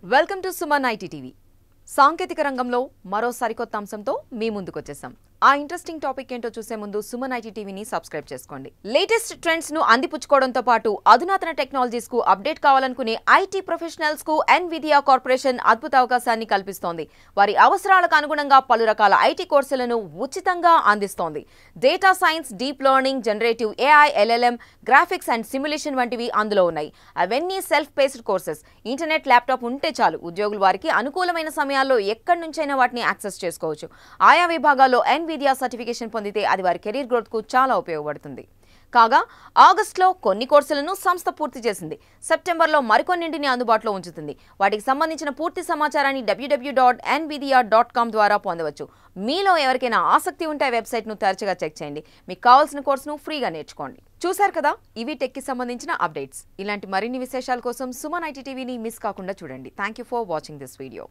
Welcome to Suman IT TV. సాంకేతిక రంగంలో మరో సరికొత్త అంశంతో మీ ముందుకు వచ్చేసాం. ఆ ఇంట్రెస్టింగ్ టాపిక్ ఏంటో చూసే ముందు సుమన్ ఐటీ టీవీని సబ్స్క్రైబ్ చేసుకోండి. లేటెస్ట్ ట్రెండ్స్ ను అందిపుచ్చుకోవడంతో పాటు అధునాతన టెక్నాలజీస్ కు అప్డేట్ కావాలనుకునే ఐటీ ప్రొఫెషనల్స్ కు ఎన్విడియా కార్పొరేషన్ అద్భుత అవకాశాన్ని కల్పిస్తోంది. వారి అవసరాలకు అనుగుణంగా పలు రకాల ఐటీ కోర్సులను ఉచితంగా అందిస్తోంది. Data science, deep learning, generative AI, LLM, graphics and simulation వంటివి అందులో ఉన్నాయి. అవన్నీ self based courses. Internet, laptop ఉంటే చాలు, ఉద్యోగులు వారికి అనుకూలమైన సమయాల్లో ఎక్కడి నుంచైనా వాటిని యాక్సెస్ చేసుకోవచ్చు. ఆయా విభాగాల్లో ఎన్విడియా సర్టిఫికేషన్ పొందితే అది వారి కెరీర్ గ్రోత్ కు చాలా ఉపయోగపడుతుంది. కాగా ఆగస్టులో కొన్ని కోర్సులను సంస్థ పూర్తి చేసింది. సెప్టెంబర్లో మరికొన్నింటిని అందుబాటులో ఉంచుతుంది. వాటికి సంబంధించిన పూర్తి సమాచారాన్ని www.nvidia.com ద్వారా పొందవచ్చు. మీలో ఎవరికైనా ఆసక్తి ఉంటే వెబ్సైట్ను తరచుగా చెక్ చేయండి. మీకు కావాల్సిన కోర్సును ఫ్రీగా నేర్చుకోండి. చూశారు కదా, ఇవి టెక్కి సంబంధించిన అప్డేట్స్. ఇలాంటి మరిన్ని విశేషాల కోసం సుమన్ ఐటీ టీవీని మిస్ కాకుండా చూడండి. Thank you for watching this video.